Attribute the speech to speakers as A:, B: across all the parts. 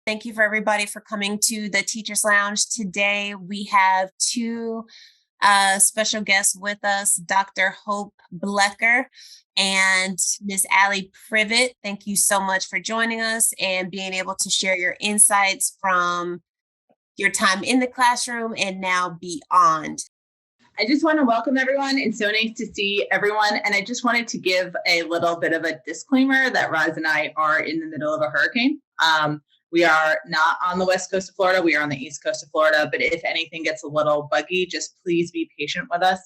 A: Thank you for everybody for coming to the Teachers Lounge. Today we have two special guests with us, Dr. Hope Blecher and Miss Alli Privitt. Thank you so much for joining us and being able to share your insights from your time in the classroom and now beyond.
B: I just want to welcome everyone. It's so nice to see everyone. And I just wanted to give a little bit of a disclaimer that Roz and I are in the middle of a hurricane. We are not on the west coast of Florida. We are on the east coast of Florida. But if anything gets a little buggy, just please be patient with us.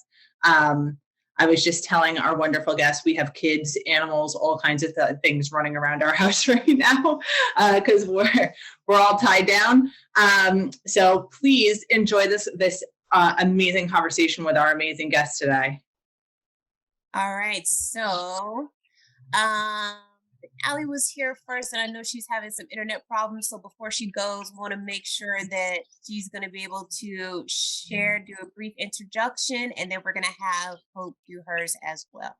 B: I was just telling our wonderful guests, we have kids, animals, all kinds of things running around our house right now because we're all tied down. So please enjoy this amazing conversation with our amazing guests today.
A: All right. So Alli was here first, and I know she's having some internet problems. So before she goes, want to make sure that she's going to be able to do a brief introduction, and then we're going to have Hope do hers as well.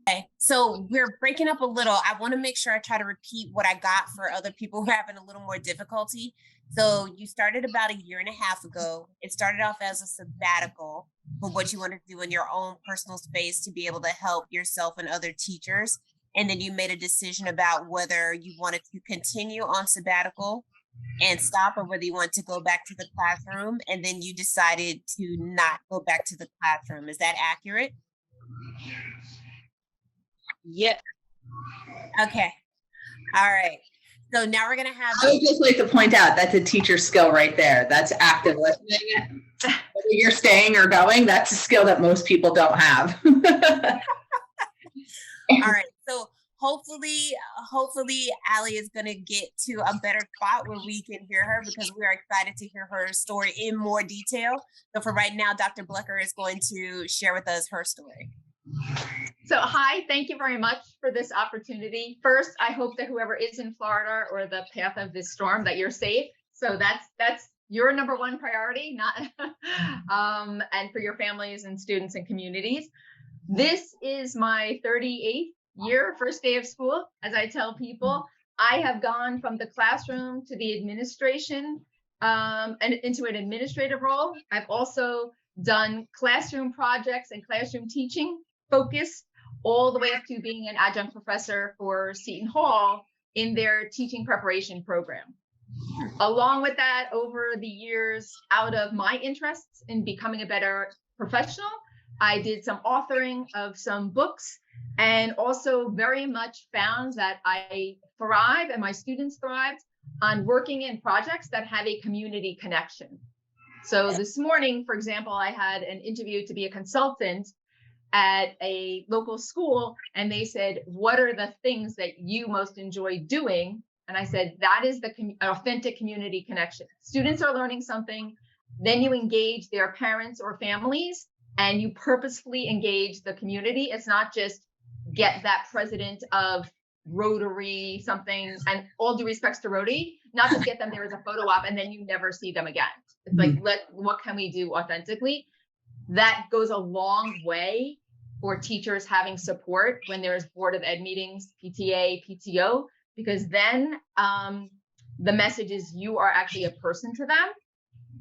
A: Okay, so we're breaking up a little. I want to make sure I try to repeat what I got for other people who are having a little more difficulty. So you started about a year and a half ago. It started off as a sabbatical for what you wanted to do in your own personal space to be able to help yourself and other teachers. And then you made a decision about whether you wanted to continue on sabbatical and stop or whether you want to go back to the classroom. And then you decided to not go back to the classroom. Is that accurate?
B: Yeah.
A: Okay. All right. So now we're going to have.
B: I would just like to point out that's a teacher skill right there. That's active listening. Whether you're staying or going, that's a skill that most people don't have.
A: All right. So hopefully Alli is going to get to a better spot where we can hear her because we are excited to hear her story in more detail. So for right now, Dr. Blecher is going to share with us her story.
C: So hi, thank you very much for this opportunity. First, I hope that whoever is in Florida or the path of this storm, that you're safe. So that's your number one priority, not and for your families and students and communities. This is my 38th year, first day of school. As I tell people, I have gone from the classroom to the administration and into an administrative role. I've also done classroom projects and classroom teaching focused all the way up to being an adjunct professor for Seton Hall in their teaching preparation program. Along with that, over the years, out of my interests in becoming a better professional, I did some authoring of some books and also very much found that I thrive and my students thrived on working in projects that have a community connection. So this morning, for example, I had an interview to be a consultant at a local school, and they said, what are the things that you most enjoy doing? And I said, that is the authentic community connection. Students are learning something, then you engage their parents or families, and you purposefully engage the community. It's not just get that president of Rotary something, and all due respects to Rotary, not just get them there as a photo op and then you never see them again. It's like, what can we do authentically? That goes a long way for teachers having support when there's Board of Ed meetings, PTA, PTO, because then the message is you are actually a person to them.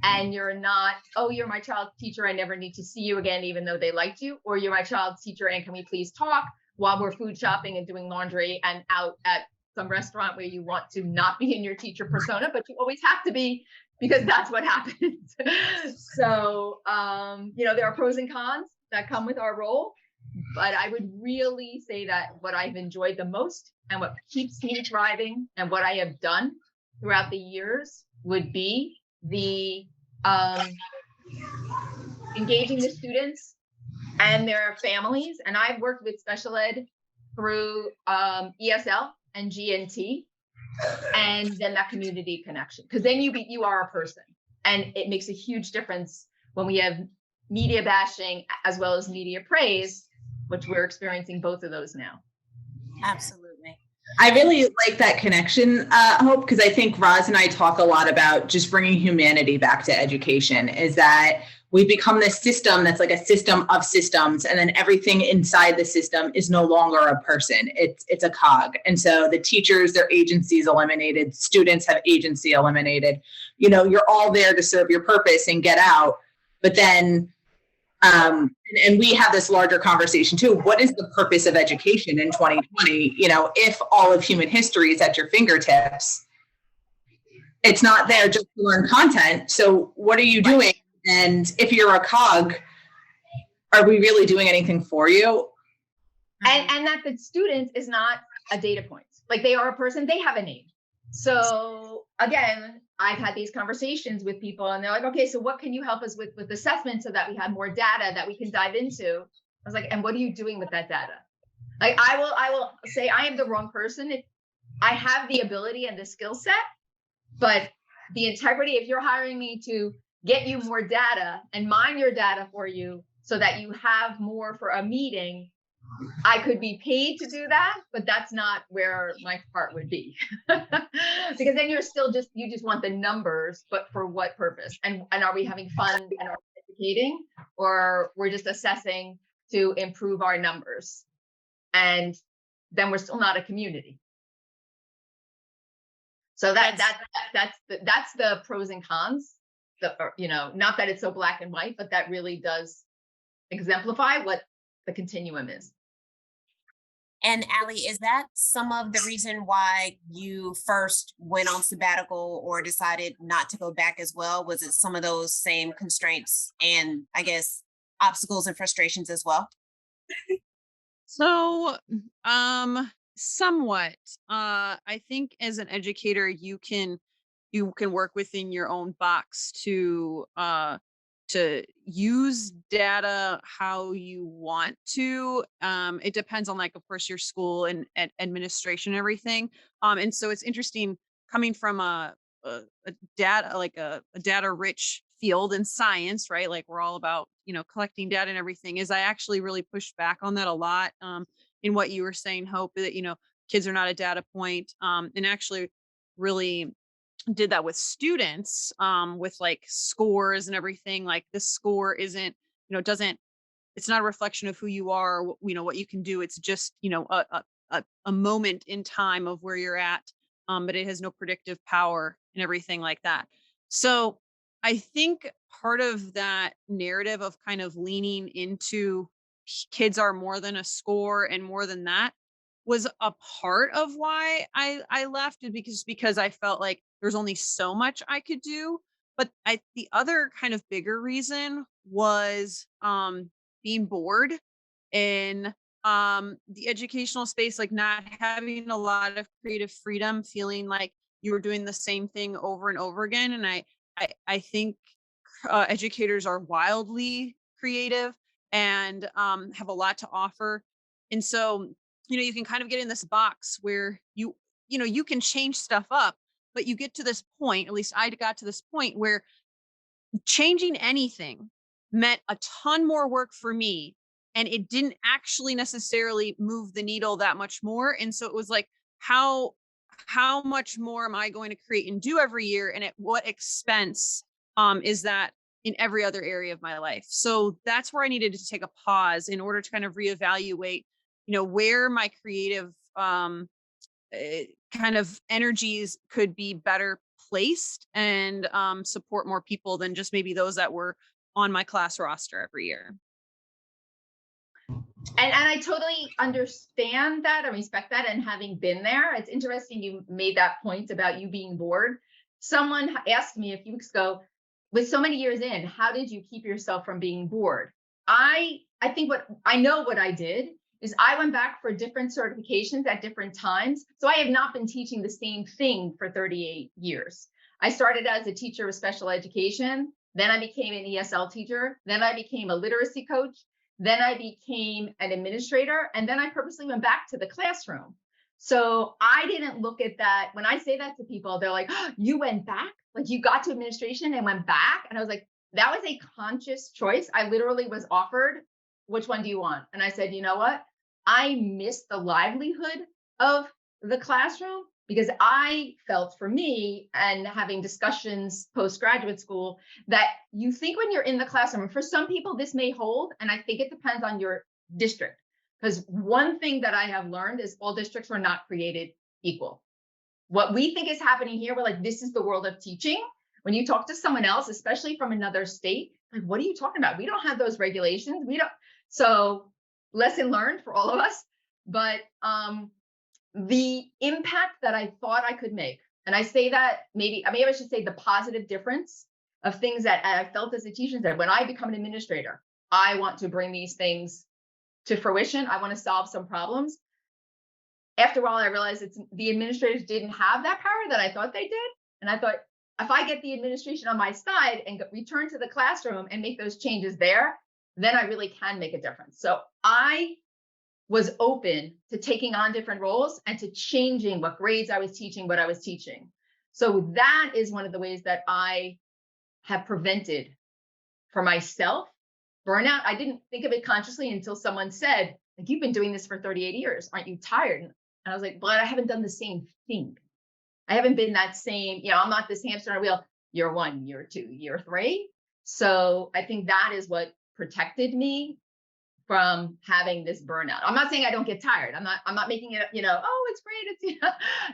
C: And you're not, oh, you're my child's teacher, I never need to see you again, even though they liked you. Or you're my child's teacher, and can we please talk while we're food shopping and doing laundry and out at some restaurant where you want to not be in your teacher persona, but you always have to be because that's what happens. So, there are pros and cons that come with our role. But I would really say that what I've enjoyed the most and what keeps me thriving and what I have done throughout the years would be the engaging the students and their families. And I've worked with special ed through ESL and GNT, and then that community connection, because then you are a person, and it makes a huge difference when we have media bashing as well as media praise, which we're experiencing both of those now.
A: Absolutely.
B: I really like that connection, Hope, because I think Roz and I talk a lot about just bringing humanity back to education, is that we become this system that's like a system of systems, and then everything inside the system is no longer a person. It's a cog. And so the teachers, their agency is eliminated. Students have agency eliminated. You're all there to serve your purpose and get out. But then, and we have this larger conversation too. What is the purpose of education in 2020? If all of human history is at your fingertips, it's not there just to learn content. So what are you doing? And if you're a cog, are we really doing anything for you?
C: And that the student is not a data point. Like, they are a person, they have a name. So again, I've had these conversations with people and they're like, okay, so what can you help us with assessment so that we have more data that we can dive into? I was like, and what are you doing with that data? Like, I will say I am the wrong person. I have the ability and the skill set, but the integrity, if you're hiring me to get you more data and mine your data for you so that you have more for a meeting, I could be paid to do that, but that's not where my heart would be. Because then you just want the numbers, but for what purpose? And are we having fun and are we educating, or we're just assessing to improve our numbers? And then we're still not a community. So that's the pros and cons. Not that it's so black and white, but that really does exemplify what the continuum is.
A: And Allie, is that some of the reason why you first went on sabbatical or decided not to go back as well? Was it some of those same constraints and, I guess, obstacles and frustrations as well?
D: So, somewhat. I think as an educator, you can work within your own box to use data how you want to. It depends on, like, of course, your school and administration and everything. And so it's interesting coming from a data, like a data rich field in science, right? Like, we're all about, collecting data and everything, is I actually really pushed back on that a lot. In what you were saying, Hope, that, kids are not a data point. And actually really did that with students, with like scores and everything. Like, this score isn't, doesn't, it's not a reflection of who you are, or, what you can do. It's just, a moment in time of where you're at. But it has no predictive power and everything like that. So I think part of that narrative of kind of leaning into kids are more than a score and more than that was a part of why I left, it because I felt like there's only so much I could do. But the other kind of bigger reason was being bored in the educational space, like not having a lot of creative freedom, feeling like you were doing the same thing over and over again. And I think educators are wildly creative and have a lot to offer. And so, you can kind of get in this box where you can change stuff up, but you get to this point, at least I got to this point, where changing anything meant a ton more work for me, and it didn't actually necessarily move the needle that much more. And so it was like, how much more am I going to create and do every year, and at what expense is that in every other area of my life? So that's where I needed to take a pause in order to kind of reevaluate, where my creative kind of energies could be better placed, and support more people than just maybe those that were on my class roster every year.
C: And I totally understand that and respect that. And having been there, it's interesting you made that point about you being bored. Someone asked me a few weeks ago, with so many years in, how did you keep yourself from being bored? I think what I did is I went back for different certifications at different times. So I have not been teaching the same thing for 38 years. I started as a teacher of special education. Then I became an ESL teacher. Then I became a literacy coach. Then I became an administrator. And then I purposely went back to the classroom. So I didn't look at that. When I say that to people, they're like, oh, you went back? Like, you got to administration and went back? And I was like, that was a conscious choice. I literally was offered, which one do you want? And I said, you know what? I miss the livelihood of the classroom because I felt for me and having discussions post-graduate school that you think when you're in the classroom, for some people this may hold, and I think it depends on your district. Because one thing that I have learned is all districts were not created equal. What we think is happening here, we're like, this is the world of teaching. When you talk to someone else, especially from another state, like, what are you talking about? We don't have those regulations. We don't. So lesson learned for all of us. But the impact that I thought I could make, and I say that maybe I should say the positive difference of things that I felt as a teacher, that when I become an administrator, I want to bring these things to fruition. I want to solve some problems. After a while, I realized the administrators didn't have that power that I thought they did. And I thought, if I get the administration on my side and return to the classroom and make those changes there, then I really can make a difference. So I was open to taking on different roles and to changing what grades I was teaching, what I was teaching. So that is one of the ways that I have prevented for myself burnout. I didn't think of it consciously until someone said, like, you've been doing this for 38 years. Aren't you tired? And I was like, but I haven't done the same thing. I haven't been that same, I'm not this hamster on a wheel, year 1, year 2, year 3. So I think that is what protected me from having this burnout. I'm not saying I don't get tired. I'm not making it, oh, it's great. It's,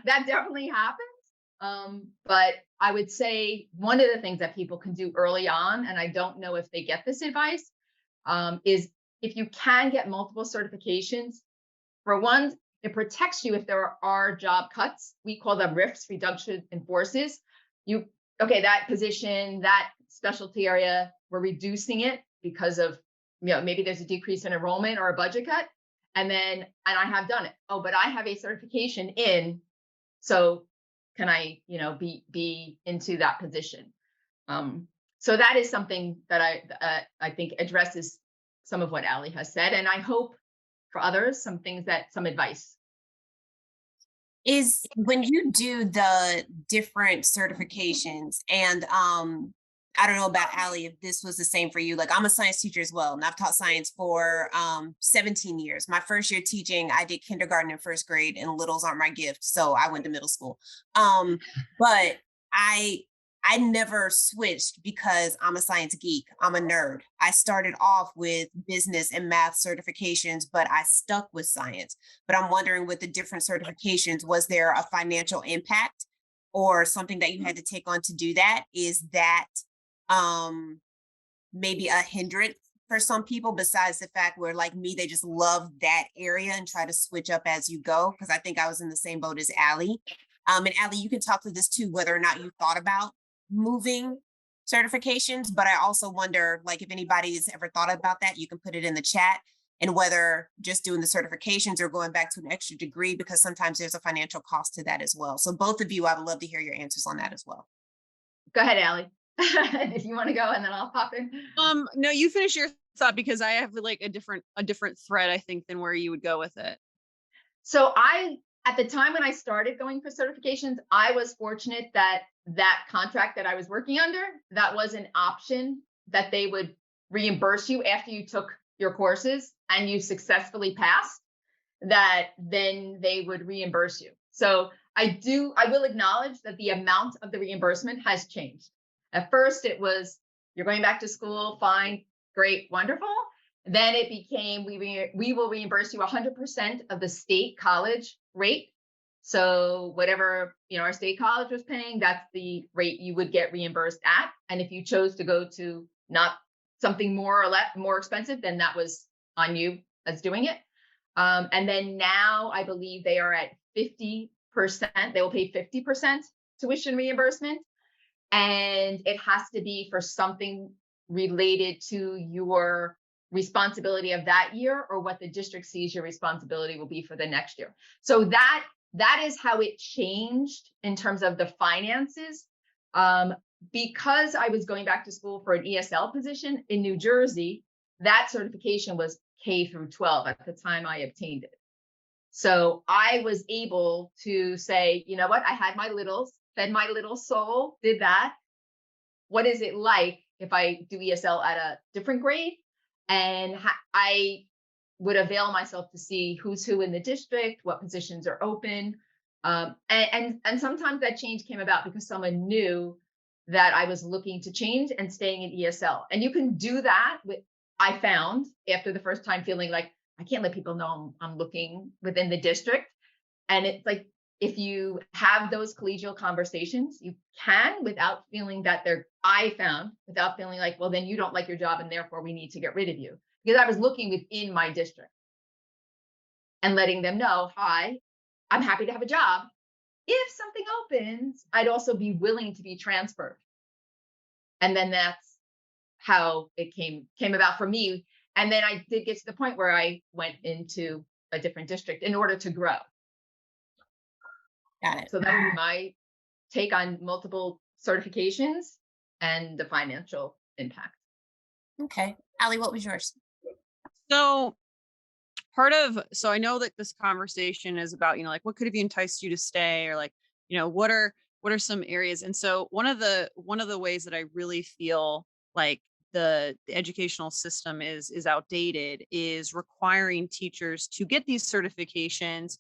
C: that definitely happens. But I would say one of the things that people can do early on, and I don't know if they get this advice, is if you can get multiple certifications. For one, it protects you if there are job cuts. We call them RIFs, reduction in forces. That position, that specialty area, we're reducing it because of, maybe there's a decrease in enrollment or a budget cut. And I have done it. Oh, but I have a certification in, so can I, be into that position? So that is something that I think addresses some of what Alli has said. And I hope for others, some advice.
A: Is when you do the different certifications, and I don't know about Alli, if this was the same for you. Like, I'm a science teacher as well, and I've taught science for 17 years. My first year teaching, I did kindergarten and first grade, and littles aren't my gift, so I went to middle school. But I never switched because I'm a science geek. I'm a nerd. I started off with business and math certifications, but I stuck with science. But I'm wondering, with the different certifications, was there a financial impact or something that you had to take on to do that? Is that maybe a hindrance for some people, besides the fact where, like me, they just love that area and try to switch up as you go? Because I think I was in the same boat as Alli. And Alli, you can talk to this too, whether or not you thought about moving certifications. But I also wonder, like, if anybody's ever thought about that, you can put it in the chat, and whether just doing the certifications or going back to an extra degree, because sometimes there's a financial cost to that as well. So both of you, I would love to hear your answers on that as well.
C: Go ahead, Alli. If you want to go, and then I'll pop in.
D: No, you finish your thought, because I have like a different thread, I think, than where you would go with it.
C: So at the time when I started going for certifications, I was fortunate that contract that I was working under, that was an option that they would reimburse you after you took your courses and you successfully passed, that then they would reimburse you. So I will acknowledge that the amount of the reimbursement has changed. At first it was, you're going back to school, fine, great, wonderful. Then it became, we will reimburse you 100% of the state college rate. So whatever, our state college was paying, that's the rate you would get reimbursed at. And if you chose to go to not something more or less more expensive, then that was on you as doing it. And then now I believe they are at 50%. They will pay 50% tuition reimbursement. And it has to be for something related to your responsibility of that year, or what the district sees your responsibility will be for the next year. So that is how it changed in terms of the finances. Because I was going back to school for an ESL position in New Jersey, that certification was K through 12 at the time I obtained it. So I was able to say, you know what, I had my littles, fed my little soul, did that. What is it like if I do ESL at a different grade? And I would avail myself to see who's who in the district, what positions are open. And sometimes that change came about because someone knew that I was looking to change and staying in ESL. And you can do that with, I found after the first time feeling like I can't let people know I'm looking within the district. And it's like, if you have those collegial conversations, you can without feeling that I found without feeling like, well, then you don't like your job and therefore we need to get rid of you. Because I was looking within my district and letting them know, hi, I'm happy to have a job. If something opens, I'd also be willing to be transferred. And then that's how it came about for me. And then I did get to the point where I went into a different district in order to grow.
A: Got it.
C: So that would be my take on multiple certifications and the financial impact.
A: Okay. Allie, what was yours?
D: So so I know that this conversation is about, like what could have enticed you to stay, or like, what are some areas? And so one of the ways that I really feel like the educational system is outdated is requiring teachers to get these certifications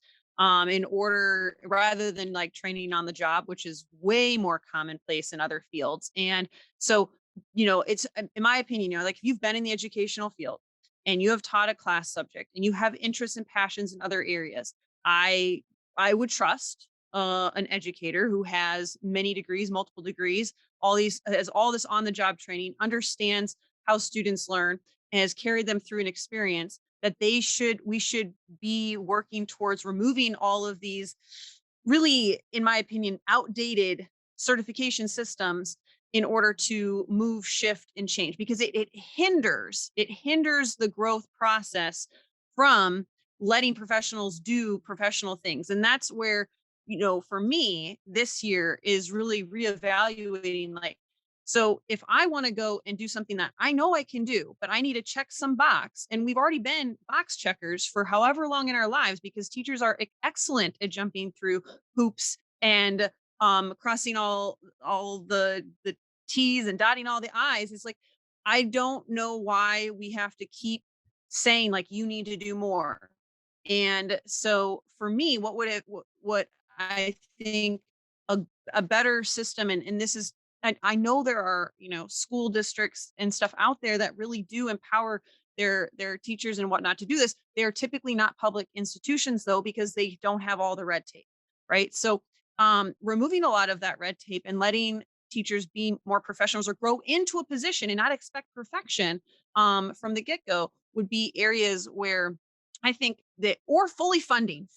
D: in order, rather than like training on the job, which is way more commonplace in other fields. And so, it's, in my opinion, like if you've been in the educational field and you have taught a class subject and you have interests and passions in other areas, I would trust an educator who has many degrees, multiple degrees, has all this on the job training, understands how students learn, and has carried them through an experience, that we should be working towards removing all of these really, in my opinion, outdated certification systems in order to move, shift, and change, because it hinders the growth process from letting professionals do professional things. And that's where, for me, this year is really reevaluating, like, so if I want to go and do something that I know I can do, but I need to check some box, and we've already been box checkers for however long in our lives, because teachers are excellent at jumping through hoops and crossing all the T's and dotting all the I's. It's like, I don't know why we have to keep saying like you need to do more. And so for me, what I think a, a better system, and this is, I know there are, school districts and stuff out there that really do empower their teachers and whatnot to do this. They are typically not public institutions though, because they don't have all the red tape, right? So removing a lot of that red tape and letting teachers be more professionals or grow into a position and not expect perfection from the get-go would be areas where I think that, or fully funding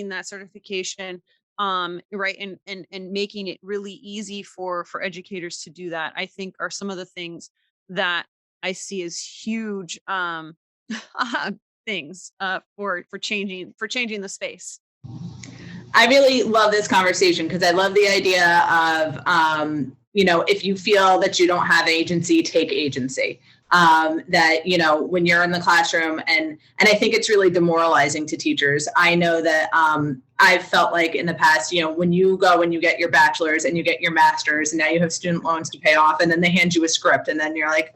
D: that certification, right, and making it really easy for educators to do that, I think are some of the things that I see as huge things for changing the space.
B: I really love this conversation because I love the idea of, if you feel that you don't have agency, take agency. That, when you're in the classroom, and I think it's really demoralizing to teachers. I know that I've felt like in the past, when you go and you get your bachelor's and you get your master's, and now you have student loans to pay off, and then they hand you a script, and then you're like,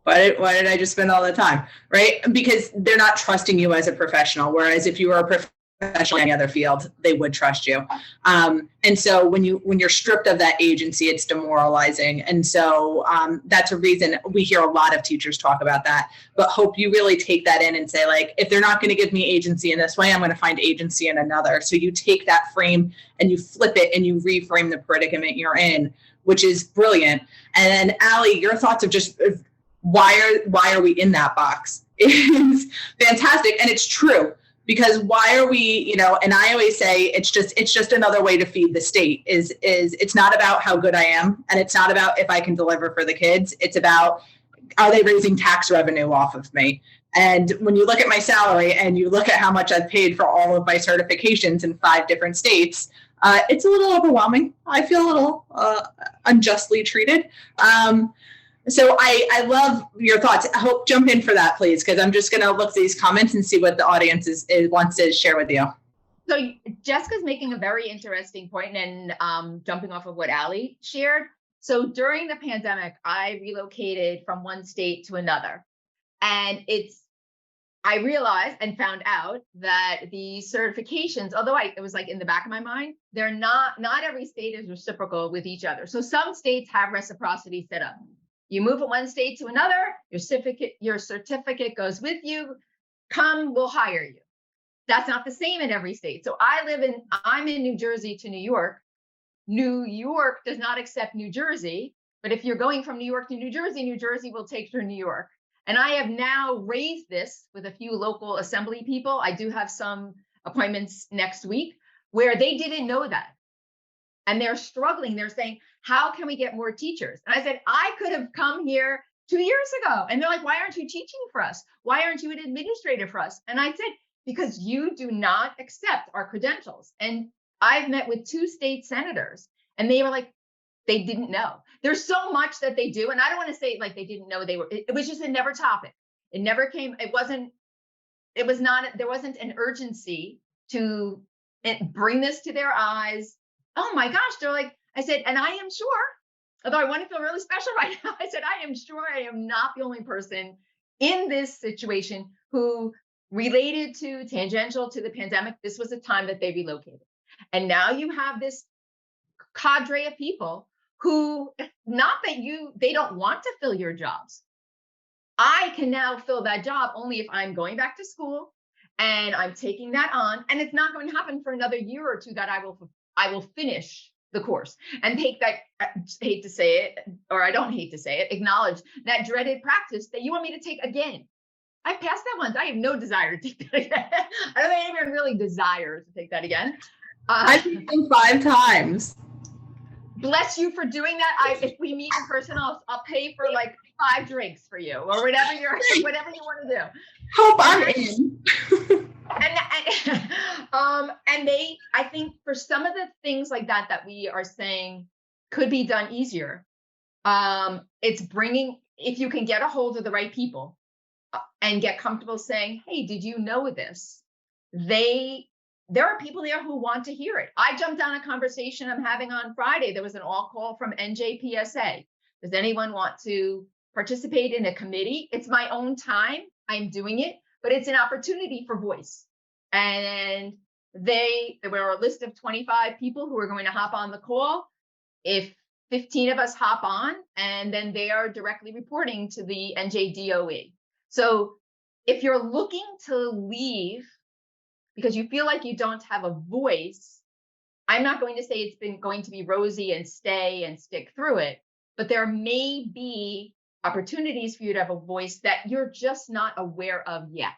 B: why did I just spend all the time, right? Because they're not trusting you as a professional. Whereas if you were a professional in any other field, they would trust you. And so when you're stripped of that agency, it's demoralizing. And so that's a reason we hear a lot of teachers talk about that. But hope you really take that in and say, like, if they're not going to give me agency in this way, I'm going to find agency in another. So you take that frame and you flip it and you reframe the predicament you're in, which is brilliant. And then Allie, your thoughts of just why are we in that box is fantastic. And it's true. Because why are we, and I always say it's just another way to feed the state. Is it's not about how good I am, and it's not about if I can deliver for the kids. It's about, are they raising tax revenue off of me? And when you look at my salary and you look at how much I've paid for all of my certifications in 5 different states, it's a little overwhelming. I feel a little unjustly treated. So I love your thoughts. I hope jump in for that, please, because I'm just going to look at these comments and see what the audience wants to share with you.
C: So Jessica's making a very interesting point, and jumping off of what Allie shared. So during the pandemic, I relocated from one state to another, and I realized and found out that the certifications, although it was like in the back of my mind, they're not every state is reciprocal with each other. So some states have reciprocity set up. You move from one state to another, your certificate goes with you. Come, we'll hire you. That's not the same in every state. So I'm in New Jersey to New York. New York does not accept New Jersey, but if you're going from New York to New Jersey will take you to New York. And I have now raised this with a few local assembly people. I do have some appointments next week where they didn't know that. And they're struggling. They're saying, how can we get more teachers? And I said, I could have come here 2 years ago. And they're like, why aren't you teaching for us? Why aren't you an administrator for us? And I said, because you do not accept our credentials. And I've met with 2 state senators and they were like, they didn't know. There's so much that they do. And I don't want to say like they didn't know it was just a never topic. It never came. There wasn't an urgency to bring this to their eyes. Oh my gosh. They're like, I said, and I am sure, although I want to feel really special right now, I said, I am sure I am not the only person in this situation who related to tangential to the pandemic. This was a time that they relocated. And now you have this cadre of people who, not that they don't want to fill your jobs. I can now fill that job only if I'm going back to school and I'm taking that on. And it's not going to happen for another year or 2 that I will finish the course and take that, I hate to say it, or I don't hate to say it, acknowledge that dreaded practice that you want me to take again. I passed that once. I have no desire to take that again. I don't think anyone really desires to take that again.
B: I've taken 5 times.
C: Bless you for doing that. If we meet in person, I'll pay for like 5 drinks for you or whatever you want to do.
B: Hope I'm in.
C: And I think for some of the things like that we are saying could be done easier. It's bringing, if you can get a hold of the right people and get comfortable saying, hey, did you know this? There are people there who want to hear it. I jumped on a conversation I'm having on Friday. There was an all call from NJPSA. Does anyone want to participate in a committee? It's my own time. I'm doing it, but it's an opportunity for voice. And there were a list of 25 people who are going to hop on the call. If 15 of us hop on, and then they are directly reporting to the NJDOE. So if you're looking to leave because you feel like you don't have a voice, I'm not going to say it's been going to be rosy and stay and stick through it, but there may be opportunities for you to have a voice that you're just not aware of yet.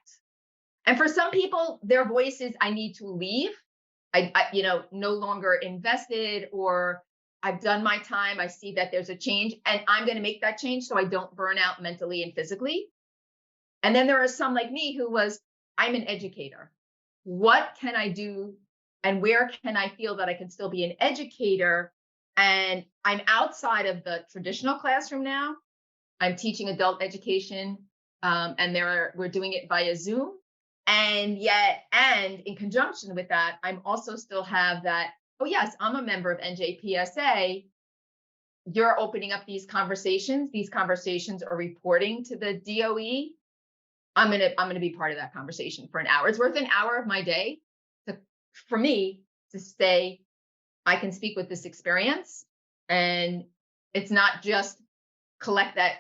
C: And for some people, their voice is, I need to leave. I no longer invested, or I've done my time. I see that there's a change and I'm going to make that change so I don't burn out mentally and physically. And then there are some like me who was, I'm an educator. What can I do? And where can I feel that I can still be an educator? And I'm outside of the traditional classroom now. I'm teaching adult education, and we're doing it via Zoom. And in conjunction with that, I'm also still have that, oh yes, I'm a member of NJPSA. You're opening up these conversations. These conversations are reporting to the DOE. I'm gonna be part of that conversation for an hour. It's worth an hour of my day for me to say, I can speak with this experience. And it's not just collect that,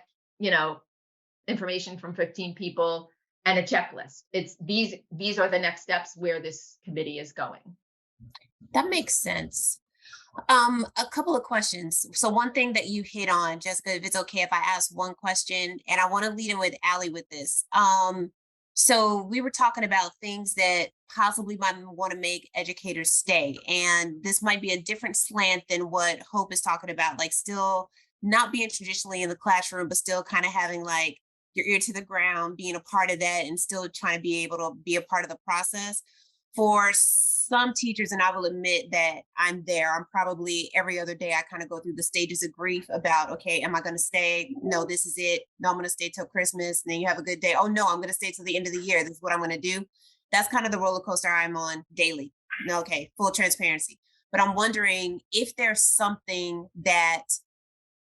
C: information from 15 people and a checklist. It's these are the next steps where this committee is going.
A: That makes sense. A couple of questions. So one thing that you hit on, Jessica, if it's okay if I ask one question, and I want to lead in with Allie with this. So we were talking about things that possibly might want to make educators stay. And this might be a different slant than what Hope is talking about, like still not being traditionally in the classroom, but still kind of having like your ear to the ground, being a part of that and still trying to be able to be a part of the process. For some teachers, and I will admit that I'm there, I'm probably every other day, I kind of go through the stages of grief about, okay, am I going to stay? No, this is it. No, I'm going to stay till Christmas. And then you have a good day. Oh no, I'm going to stay till the end of the year. This is what I'm going to do. That's kind of the roller coaster I'm on daily. Okay, full transparency. But I'm wondering if there's something that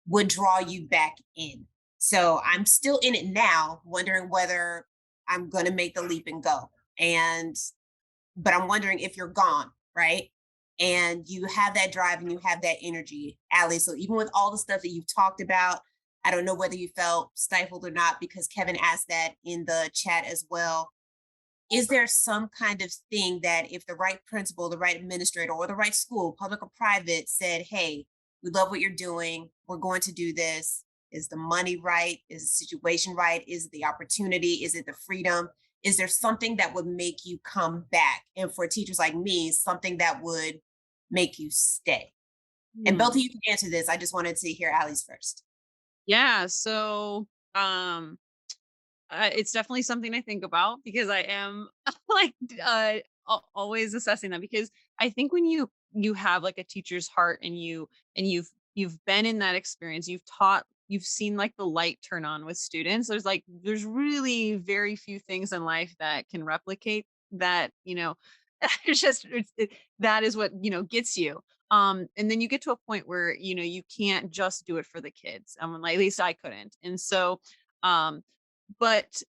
A: would draw you back in. So I'm still in it now, wondering whether I'm going to make the leap and go. And, but I'm wondering if you're gone, right? And you have that drive and you have that energy, Allie. So even with all the stuff that you've talked about, I don't know whether you felt stifled or not, because Kevin asked that in the chat as well. Is there some kind of thing that if the right principal, the right administrator, or the right school, public or private, said, hey, we love what you're doing, we're going to do this. Is the money right? Is the situation right? Is it the opportunity? Is it the freedom? Is there something that would make you come back? And for teachers like me, something that would make you stay? And both of
D: Hmm.
A: you can answer this. I just wanted to hear Allie's first.
D: Yeah. So, um, it's definitely something I think about because I am like always assessing that because I think when you have like a teacher's heart and you've been in that experience, you've taught, you've seen like the light turn on with students. There's really very few things in life that can replicate that. It's just that is what gets you. And then you get to a point where you can't just do it for the kids. Like, at least I couldn't, and so um but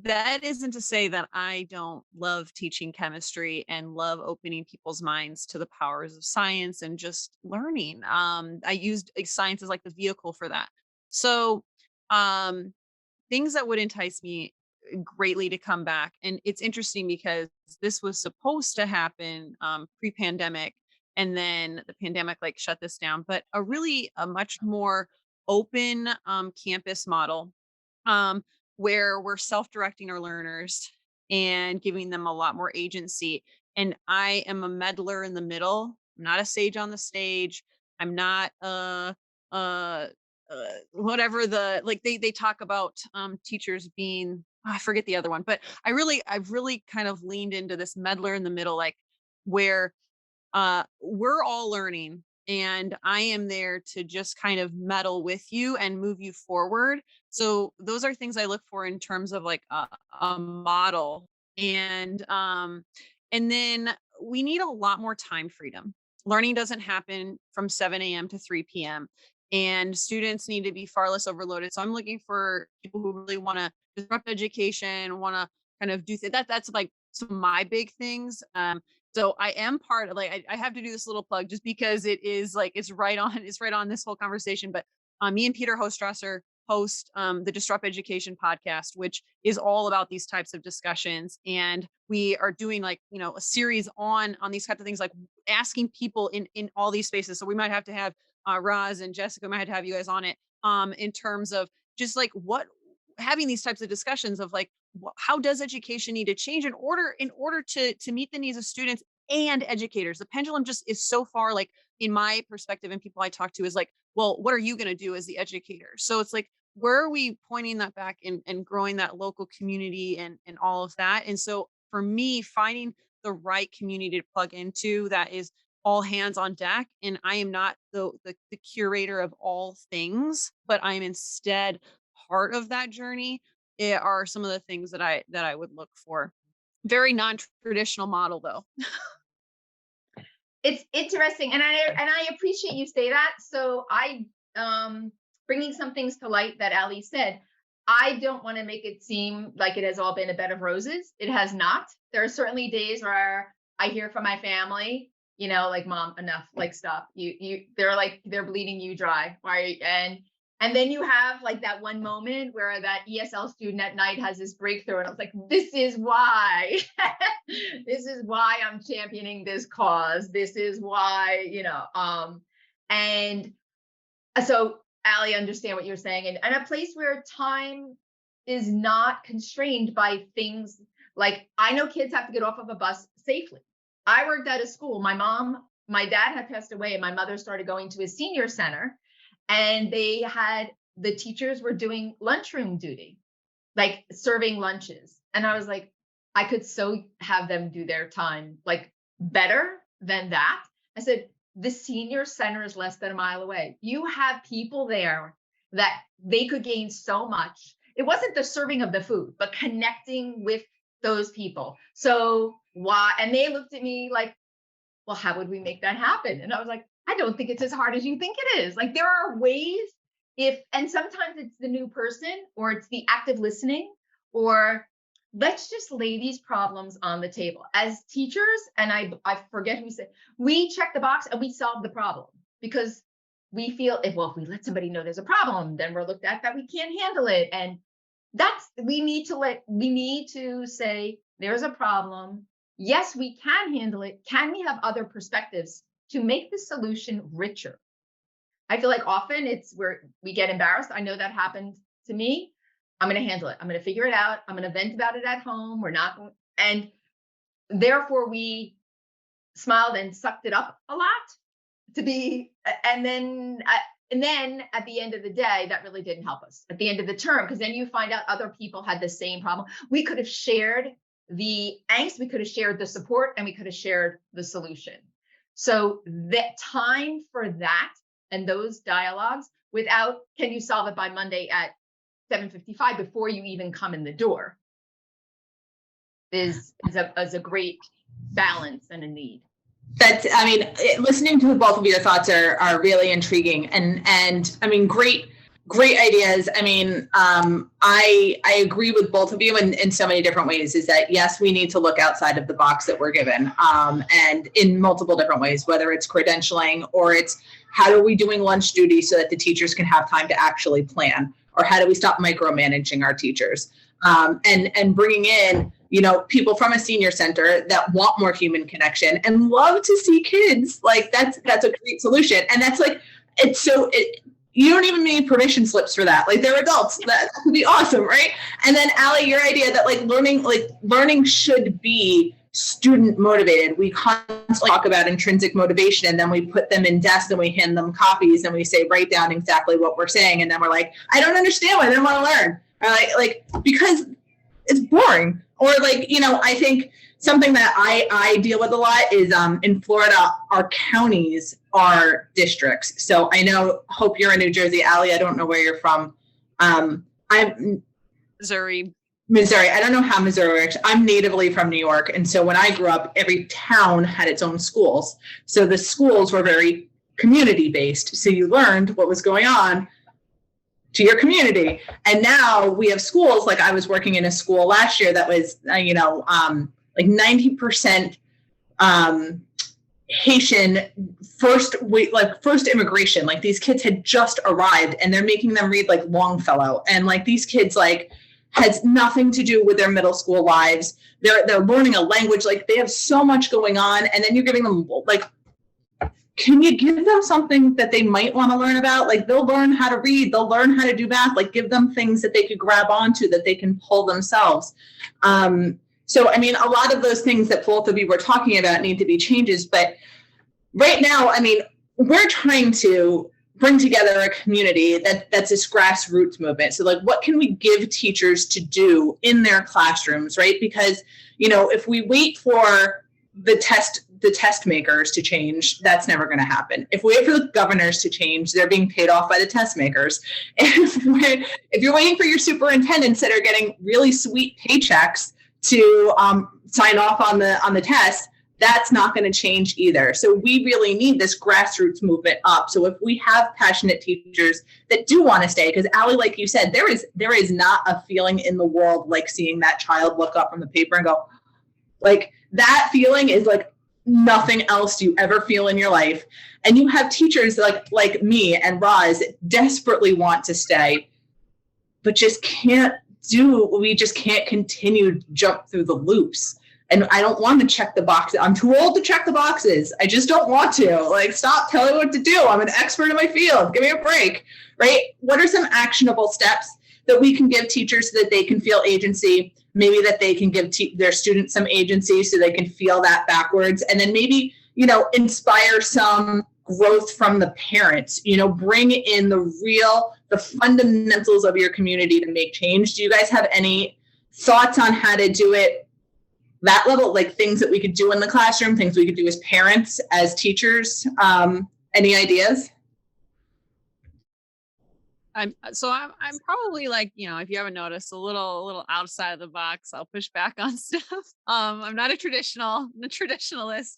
D: that isn't to say that I don't love teaching chemistry and love opening people's minds to the powers of science and just learning. I used science as like the vehicle for that. So, um, things that would entice me greatly to come back. And it's interesting because this was supposed to happen pre-pandemic, and then the pandemic like shut this down. But a much more open campus model, um, where we're self-directing our learners and giving them a lot more agency. And I am a meddler in the middle. I'm not a sage on the stage. I'm not whatever the like they talk about teachers being, I forget the other one, but I've really kind of leaned into this meddler in the middle, like where we're all learning and I am there to just kind of meddle with you and move you forward. So those are things I look for in terms of like a model. And then we need a lot more time freedom. Learning doesn't happen from 7 a.m. to 3 p.m. and students need to be far less overloaded. So I'm looking for people who really want to disrupt education, want to kind of that's like some of my big things. So I am part of like I have to do this little plug just because it is like it's right on this whole conversation. But me and Peter Hostrasser host the Disrupt Education podcast, which is all about these types of discussions. And we are doing like a series on these types of things, like asking people in all these spaces. So we might have to have Roz and Jessica, might have to have you guys on it in terms of just like what having these types of discussions of like how does education need to change in order to meet the needs of students and educators. The pendulum just is so far, like in my perspective and people I talk to, is like, well, what are you going to do as the educator? So it's like, where are we pointing that back and growing that local community and all of that? And so for me, finding the right community to plug into that is all hands on deck. And I am not the curator of all things, but I am instead part of that journey. Are some of the things that I would look for. Very non-traditional model though.
C: It's interesting, and I appreciate you say that. So bringing some things to light that Ali said. I don't want to make it seem like it has all been a bed of roses. It has not. There are certainly days where I hear from my family, like, mom, enough, like, stop. They're bleeding you dry. Why? And then you have like that one moment where that ESL student at night has this breakthrough, and I was like, this is why. This is why I'm championing this cause. This is why, and so Ali, understand what you're saying. And a place where time is not constrained by things like, I know kids have to get off of a bus safely. I worked at a school. My dad had passed away, and my mother started going to a senior center, and the teachers were doing lunchroom duty, like serving lunches. And I was like, I could so have them do their time like better than that. I said, the senior center is less than a mile away. You have people there that they could gain so much. It wasn't the serving of the food, but connecting with those people. So why? And they looked at me like, well, how would we make that happen? And I was like, I don't think it's as hard as you think it is. Like, there are ways, and sometimes it's the new person, or it's the active listening, or let's just lay these problems on the table. As teachers, and I forget who said, we check the box and we solve the problem because we feel if we let somebody know there's a problem, then we're looked at that we can't handle it. And we need to say there's a problem. Yes, we can handle it. Can we have other perspectives to make the solution richer? I feel like often it's where we get embarrassed. I know that happened to me. I'm going to handle it. I'm going to figure it out. I'm going to vent about it at home. We're not going, and therefore we smiled and sucked it up a lot to be, and then at the end of the day, that really didn't help us at the end of the term, because then you find out other people had the same problem. We could have shared the angst, we could have shared the support, and we could have shared the solution. So that time for that and those dialogues without, can you solve it by Monday at 7:55 before you even come in the door is a great balance and a need.
B: That's, I mean, listening to both of your thoughts are really intriguing, and I mean, great ideas. I mean, I agree with both of you in so many different ways. Is that yes, we need to look outside of the box that we're given, and in multiple different ways, whether it's credentialing or it's how are we doing lunch duty so that the teachers can have time to actually plan, or how do we stop micromanaging our teachers, and bringing in people from a senior center that want more human connection and love to see kids. Like that's a great solution. And that's like, you don't even need permission slips for that. Like they're adults. That would be awesome, right? And then Alli, your idea that learning should be student motivated. We constantly talk about intrinsic motivation, and then we put them in desks and we hand them copies and we say, write down exactly what we're saying. And then we're like, I don't understand why they don't want to learn. Or like, because it's boring. Or I think something that I deal with a lot is in Florida, our counties are districts. So I hope you're in New Jersey. Alli, I don't know where you're from. I'm
D: Missouri.
B: I don't know how Missouri works. I'm natively from New York. And so when I grew up, every town had its own schools. So the schools were very community based. So you learned what was going on to your community. And now we have schools, like I was working in a school last year that was, like 90% Haitian first immigration. Like these kids had just arrived and they're making them read like Longfellow. And like these kids has nothing to do with their middle school lives. They're learning a language, like they have so much going on. And then you're giving them can you give them something that they might want to learn about? Like they'll learn how to read, they'll learn how to do math, like give them things that they could grab onto that they can pull themselves. So, I mean, a lot of those things that both of you were talking about need to be changes. But right now, I mean, we're trying to bring together a community that's this grassroots movement. So like, what can we give teachers to do in their classrooms, right? Because, if we wait for the test makers to change, that's never going to happen. If we wait for the governors to change, they're being paid off by the test makers. If you're waiting for your superintendents that are getting really sweet paychecks to sign off on the test, that's not going to change either. So we really need this grassroots movement up. So if we have passionate teachers that do want to stay, because Alli, like you said, there is not a feeling in the world like seeing that child look up from the paper and go, like that feeling is like nothing else you ever feel in your life. And you have teachers like me and Roz desperately want to stay, but we just can't continue to jump through the loops. And I don't want to check the box. I'm too old to check the boxes. I just don't want to. Like, stop telling me what to do. I'm an expert in my field. Give me a break, right? What are some actionable steps that we can give teachers so that they can feel agency? Maybe that they can give their students some agency so they can feel that backwards. And then maybe, inspire some growth from the parents, bring in the fundamentals of your community to make change. Do you guys have any thoughts on how to do it that level, like things that we could do in the classroom, things we could do as parents, as teachers? Any ideas?
D: I'm probably if you haven't noticed, a little outside of the box. I'll push back on stuff. I'm not a traditionalist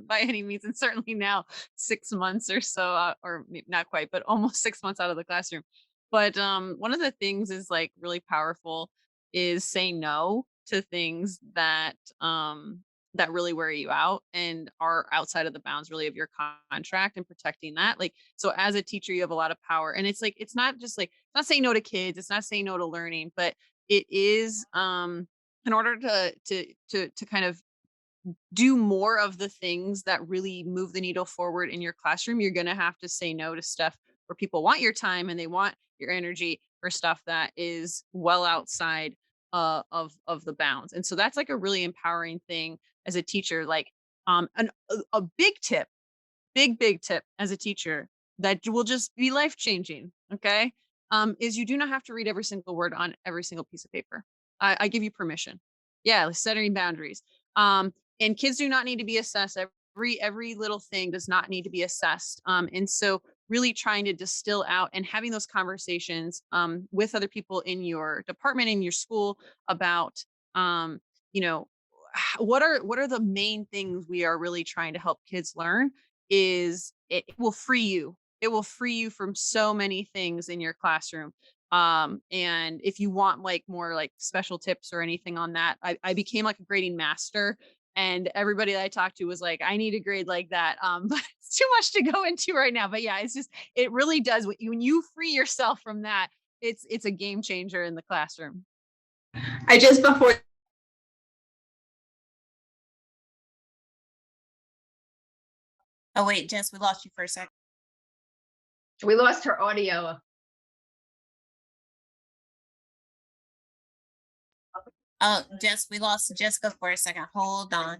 D: by any means, and certainly now 6 months or so, or not quite, but almost 6 months out of the classroom. But one of the things is like really powerful is say no to things that that really wear you out and are outside of the bounds really of your contract, and protecting that. Like, so as a teacher, you have a lot of power. And it's like, it's not just like, it's not saying no to kids, it's not saying no to learning, but it is in order to kind of do more of the things that really move the needle forward in your classroom, you're going to have to say no to stuff where people want your time and they want your energy for stuff that is well outside of the bounds. And so that's like a really empowering thing as a teacher. Like a big tip, big tip as a teacher that will just be life changing. Okay. Is you do not have to read every single word on every single piece of paper. I give you permission. Yeah, like setting boundaries. And kids do not need to be assessed. Every little thing does not need to be assessed. And so really trying to distill out and having those conversations with other people in your department, in your school, about you know, what are the main things we are really trying to help kids learn. Is it will free you. It will free you from so many things in your classroom. And if you want like more like special tips or anything on that, I became like a grading master, and everybody that I talked to was like, I need a grade like that. But it's too much to go into right now. But yeah, it's just, it really does, when you free yourself from that, it's a game changer in the classroom.
B: I just before
A: Oh wait, Jess, we lost you for a second.
C: We lost her audio.
A: Oh, Jess, we lost Jessica for a second. Hold on.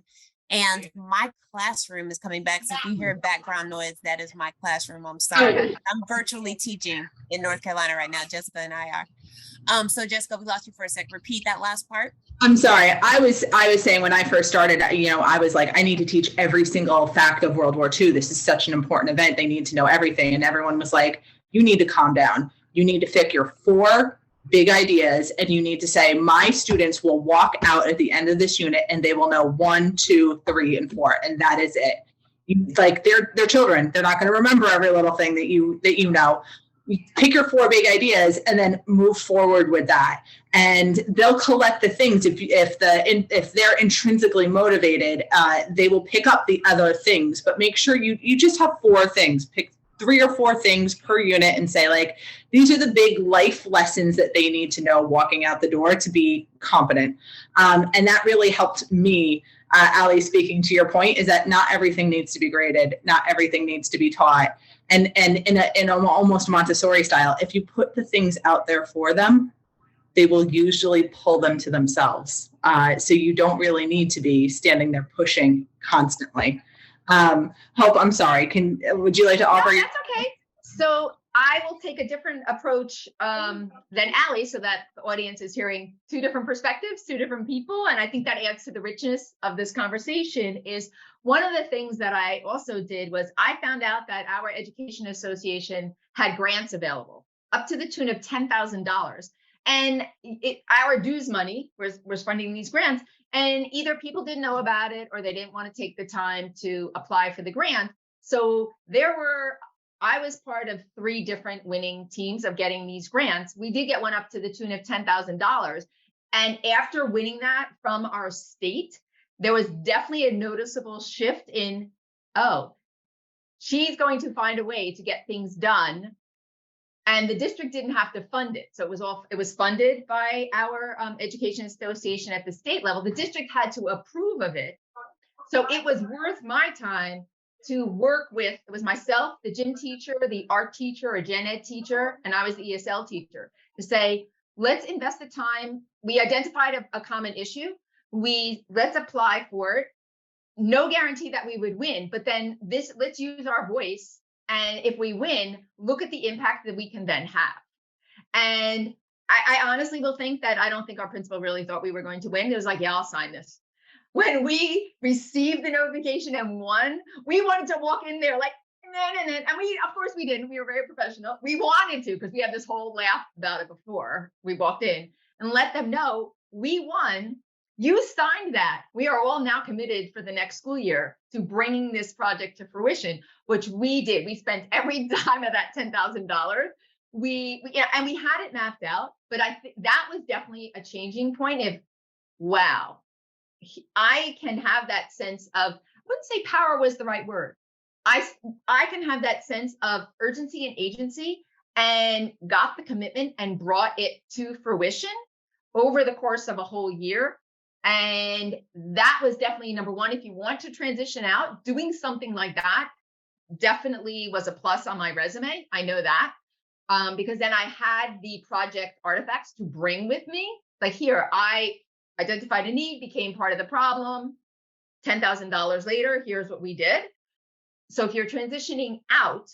A: And my classroom is coming back. So if you hear background noise, that is my classroom. I'm sorry.
C: Okay.
A: I'm virtually teaching in North Carolina right now. Jessica and I are. So Jessica, we lost you for a sec. Repeat that last part.
B: I'm sorry. I was saying when I first started, I was like, I need to teach every single fact of World War II. This is such an important event. They need to know everything. And everyone was like, you need to calm down. You need to pick your 4 big ideas, and you need to say, my students will walk out at the end of this unit and they will know 1, 2, 3, and 4, and that is it. Like they're children. They're not going to remember every little thing that you know. You pick your 4 big ideas and then move forward with that, and they'll collect the things. If they're intrinsically motivated, they will pick up the other things. But make sure you just have 4 things. Pick 3 or 4 things per unit and say, like, these are the big life lessons that they need to know walking out the door to be competent. And that really helped me. Alli, speaking to your point, is that not everything needs to be graded. Not everything needs to be taught. And in an almost Montessori style, if you put the things out there for them, they will usually pull them to themselves. So you don't really need to be standing there pushing constantly. Hope, I'm sorry. Would you like to offer?
C: No, that's okay. So I will take a different approach than Alli, so that the audience is hearing 2 different perspectives, 2 different people. And I think that adds to the richness of this conversation. Is one of the things that I also did was I found out that our education association had grants available up to the tune of $10,000. And our dues money was funding these grants. And either people didn't know about it or they didn't want to take the time to apply for the grant. So I was part of 3 different winning teams of getting these grants. We did get one up to the tune of $10,000. And after winning that from our state, there was definitely a noticeable shift in, oh, she's going to find a way to get things done. And the district didn't have to fund it. So it was funded by our education association at the state level. The district had to approve of it. So it was worth my time to work with, it was myself, the gym teacher, the art teacher, a gen ed teacher, and I was the ESL teacher, to say, let's invest the time. We identified a common issue. Let's apply for it. No guarantee that we would win, but then let's use our voice. And if we win, look at the impact that we can then have. And I honestly will think that I don't think our principal really thought we were going to win. It was like, yeah, I'll sign this. When we received the notification and won, we wanted to walk in there like, and of course we didn't. We were very professional. We wanted to, because we had this whole laugh about it before we walked in, and let them know we won. You signed that. We are all now committed for the next school year to bringing this project to fruition, which we did. We spent every dime of that $10,000. We had it mapped out, but I think that was definitely a changing point. wow, I can have that sense of, I wouldn't say power was the right word. I can have that sense of urgency and agency, and got the commitment and brought it to fruition over the course of a whole year. And that was definitely number one. If you want to transition out, doing something like that definitely was a plus on my resume. I know that. Because then I had the project artifacts to bring with me. Like, here, I identified a need, became part of the problem. $10,000 later, here's what we did. So if you're transitioning out,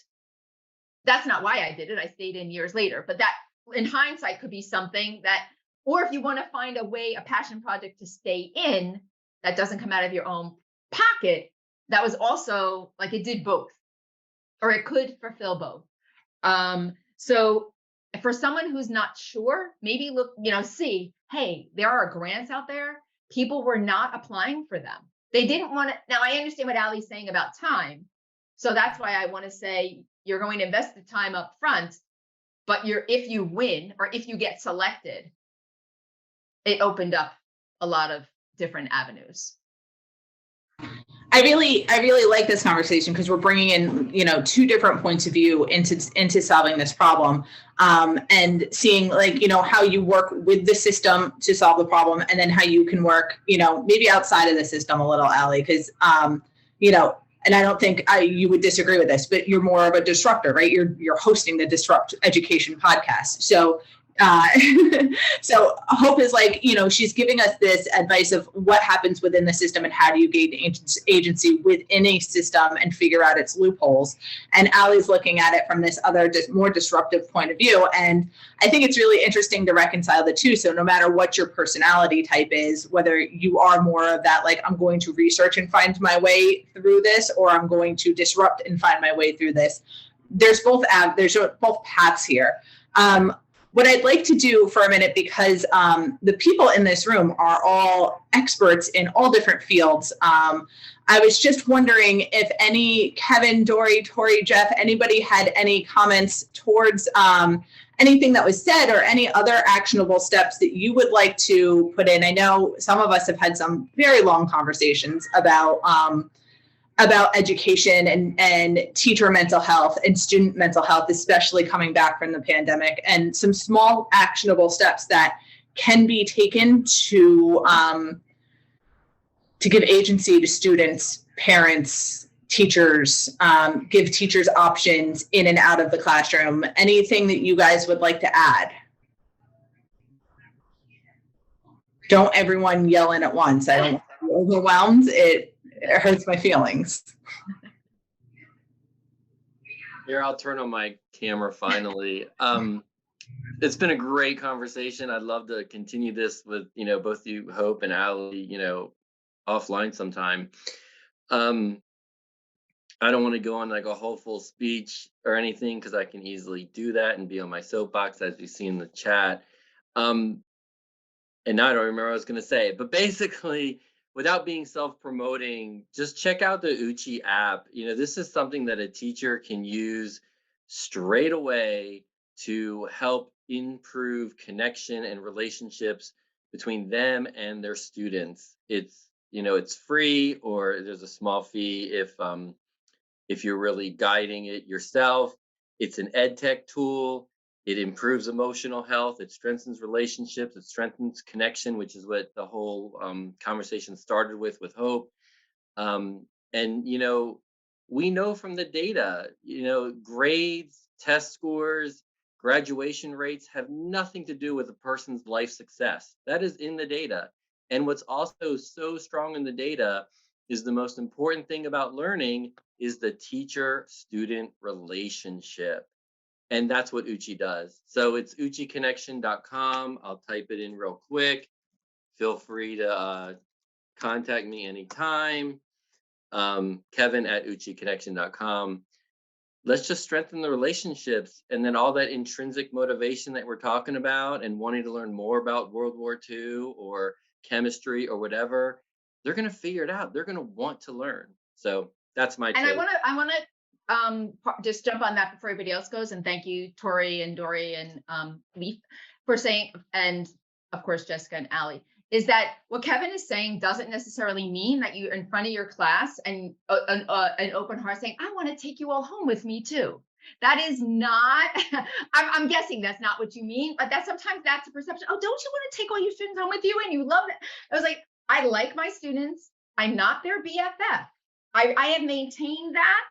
C: that's not why I did it. I stayed in years later, but that in hindsight could be something that, or if you want to find a way, a passion project to stay in that doesn't come out of your own pocket, that was also like, it did both, or it could fulfill both. So for someone who's not sure, maybe look, see, hey, there are grants out there. People were not applying for them. They didn't want to. Now, I understand what Allie's saying about time. So that's why I want to say you're going to invest the time up front, but if you win or if you get selected, it opened up a lot of different avenues.
B: I really like this conversation because we're bringing in, two different points of view into solving this problem, and seeing how you work with the system to solve the problem, and then how you can work, maybe outside of the system a little, Allie, because, and I don't think you would disagree with this, but you're more of a disruptor, right? You're hosting the Disrupt Education podcast. So so Hope is she's giving us this advice of what happens within the system and how do you gain agency within a system and figure out its loopholes. And Allie's looking at it from this other more disruptive point of view. And I think it's really interesting to reconcile the two. So no matter what your personality type is, whether you are more of that, I'm going to research and find my way through this, or I'm going to disrupt and find my way through this, there's both paths here. What I'd like to do for a minute, because the people in this room are all experts in all different fields. I was just wondering if Kevin, Dory, Tori, Jeff, anybody had any comments towards anything that was said or any other actionable steps that you would like to put in. I know some of us have had some very long conversations about education and teacher mental health and student mental health, especially coming back from the pandemic, and some small actionable steps that can be taken to give agency to students, parents, teachers, give teachers options in and out of the classroom. Anything that you guys would like to add? Don't everyone yell in at once. I don't want to be overwhelmed. It hurts my feelings.
E: Here, I'll turn on my camera finally. It's been a great conversation. I'd love to continue this with, both you, Hope and Allie, offline sometime. I don't want to go on a whole full speech or anything, because I can easily do that and be on my soapbox, as you see in the chat. And now I don't remember what I was going to say, but basically, without being self-promoting, just check out the Uchi app. This is something that a teacher can use straight away to help improve connection and relationships between them and their students. It's free, or there's a small fee if you're really guiding it yourself. It's an ed tech tool. It improves emotional health. It strengthens relationships. It strengthens connection, which is what the whole conversation started with Hope. And, we know from the data, grades, test scores, graduation rates have nothing to do with a person's life success. That is in the data. And what's also so strong in the data is the most important thing about learning is the teacher-student relationship. And that's what Uchi does. So it's uchiconnection.com. I'll type it in real quick. Feel free to contact me anytime. Kevin at uchiconnection.com. Let's just strengthen the relationships, and then all that intrinsic motivation that we're talking about and wanting to learn more about World War II or chemistry or whatever, they're going to figure it out. They're going to want to learn. So that's my take.
C: And I want to just jump on that before everybody else goes, and thank you, Tori and Dory and Leaf, for saying, and of course Jessica and Allie, is that what Kevin is saying doesn't necessarily mean that you're in front of your class and an open heart saying, I want to take you all home with me too. That is not, I'm guessing that's not what you mean, but sometimes that's a perception. Oh, don't you want to take all your students home with you and you love it? I was like, I like my students. I'm not their BFF. I have maintained that.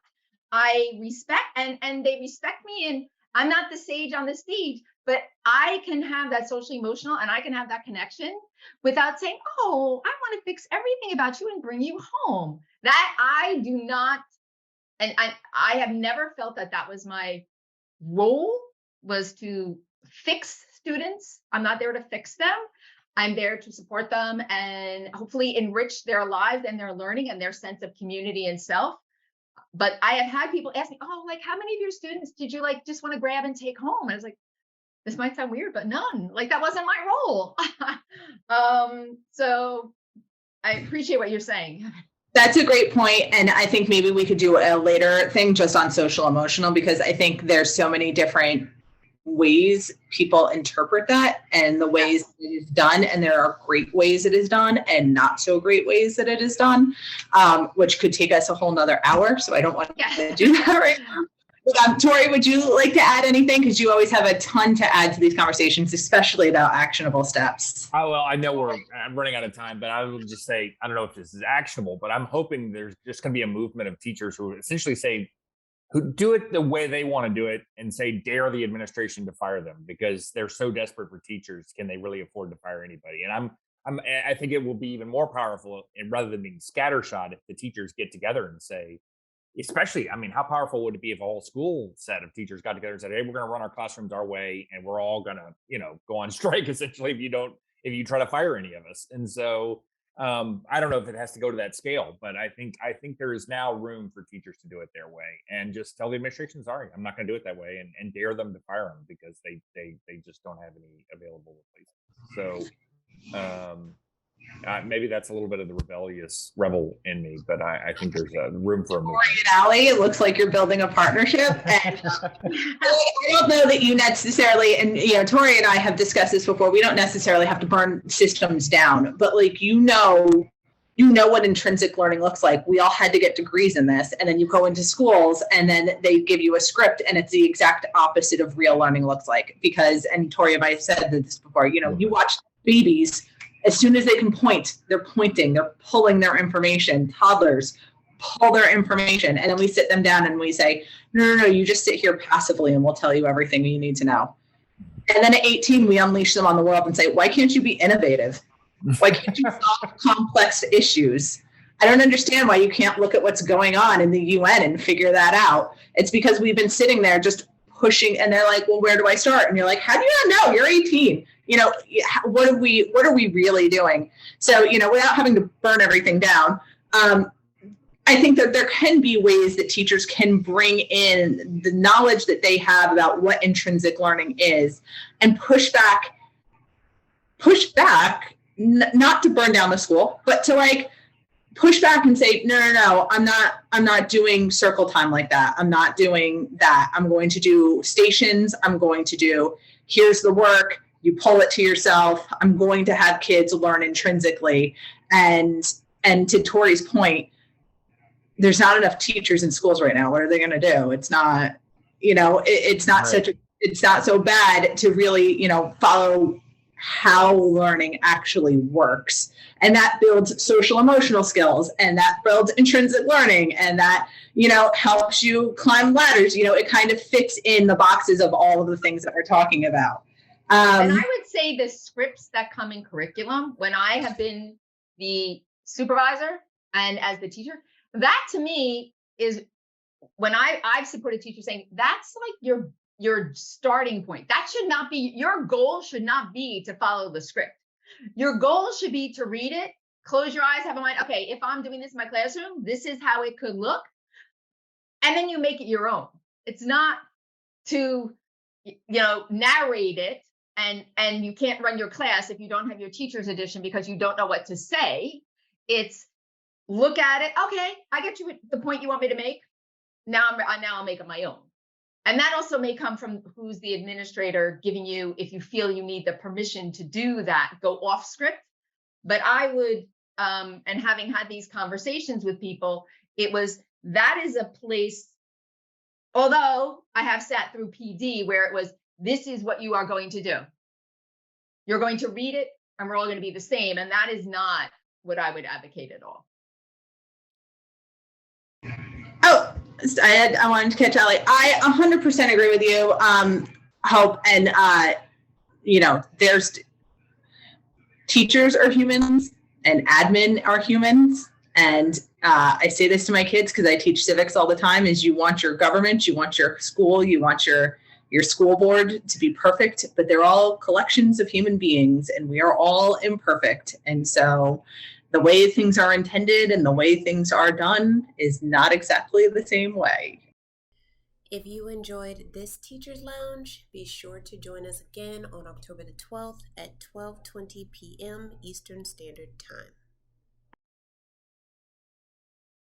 C: I respect, and they respect me, and I'm not the sage on the stage, but I can have that social emotional and I can have that connection without saying, oh, I want to fix everything about you and bring you home. That I do not, and I have never felt that that was my role, was to fix students. I'm not there to fix them. I'm there to support them and hopefully enrich their lives and their learning and their sense of community and self. But I have had people ask me, oh, like, how many of your students did you like just want to grab and take home? And I was like, this might sound weird, but none. Like, that wasn't my role. So I appreciate what you're saying.
B: That's a great point. And I think maybe we could do a later thing just on social emotional, because I think there's so many different ways people interpret that and the ways it is done. And there are great ways it is done and not so great ways that it is done, which could take us a whole nother hour. So I don't want to do that right now. Tori, would you like to add anything? Because you always have a ton to add to these conversations, especially about actionable steps.
F: Oh, well, I know I'm running out of time, but I will just say, I don't know if this is actionable, but I'm hoping there's just going to be a movement of teachers who essentially say, who do it the way they want to do it and say, dare the administration to fire them, because they're so desperate for teachers. Can they really afford to fire anybody? And I think it will be even more powerful, and rather than being scattershot, if the teachers get together and say, especially, I mean, how powerful would it be if a whole school set of teachers got together and said, hey, we're going to run our classrooms our way and we're all going to, go on strike essentially if you try to fire any of us. And so I don't know if it has to go to that scale, but I think there is now room for teachers to do it their way and just tell the administration, sorry, I'm not going to do it that way, and dare them to fire them because they just don't have any available replacements. So maybe that's a little bit of the rebel in me, but I think there's a room for a movement.
B: Blecher and Alli, it looks like you're building a partnership. And I don't know that you necessarily, and Tori and I have discussed this before, we don't necessarily have to burn systems down, but like, you know what intrinsic learning looks like. We all had to get degrees in this, and then you go into schools and then they give you a script and it's the exact opposite of real learning looks like. Because, and Tori and I have said this before, you watch babies, as soon as they can point, they're pointing, they're pulling their information. Toddlers pull their information, and then we sit them down and we say, no, you just sit here passively and we'll tell you everything you need to know. And then at 18, we unleash them on the world and say, why can't you be innovative? Why can't you solve complex issues? I don't understand why you can't look at what's going on in the UN and figure that out. It's because we've been sitting there just pushing, and they're like, well, where do I start? And you're like, how do you not know? You're 18. What are we really doing? So, without having to burn everything down, I think that there can be ways that teachers can bring in the knowledge that they have about what intrinsic learning is and push back, not to burn down the school, but to push back and say, no, I'm not doing circle time like that. I'm not doing that. I'm going to do stations. I'm going to do, here's the work, you pull it to yourself. I'm going to have kids learn intrinsically. And to Tori's point, there's not enough teachers in schools right now. What are they going to do? It's not, it's not right. It's not so bad to really, follow how learning actually works. And that builds social emotional skills, and that builds intrinsic learning, and that, helps you climb ladders. It kind of fits in the boxes of all of the things that we're talking about.
C: And I would say the scripts that come in curriculum, when I have been the supervisor and as the teacher, that to me is when I've supported teachers saying that's like your starting point. That should not be, your goal should not be to follow the script. Your goal should be to read it, close your eyes, have a mind. Okay, if I'm doing this in my classroom, this is how it could look. And then you make it your own. It's not to, narrate it. And you can't run your class if you don't have your teacher's edition because you don't know what to say. It's look at it. Okay, I get you the point you want me to make. Now I'll make it my own. And that also may come from who's the administrator giving you, if you feel you need the permission to do that, go off script. But I would, and having had these conversations with people, that is a place, although I have sat through PD where it was, this is what you are going to do. You're going to read it and we're all going to be the same. And that is not what I would advocate at all.
B: Oh, I wanted to catch Allie. I 100% agree with you, Hope. And, there's teachers are humans and admin are humans. And I say this to my kids because I teach civics all the time, is you want your government, you want your school, you want your school board to be perfect, but they're all collections of human beings and we are all imperfect. And so the way things are intended and the way things are done is not exactly the same way.
G: If you enjoyed this Teacher's Lounge, be sure to join us again on October the 12th at 12:20 p.m. Eastern Standard Time.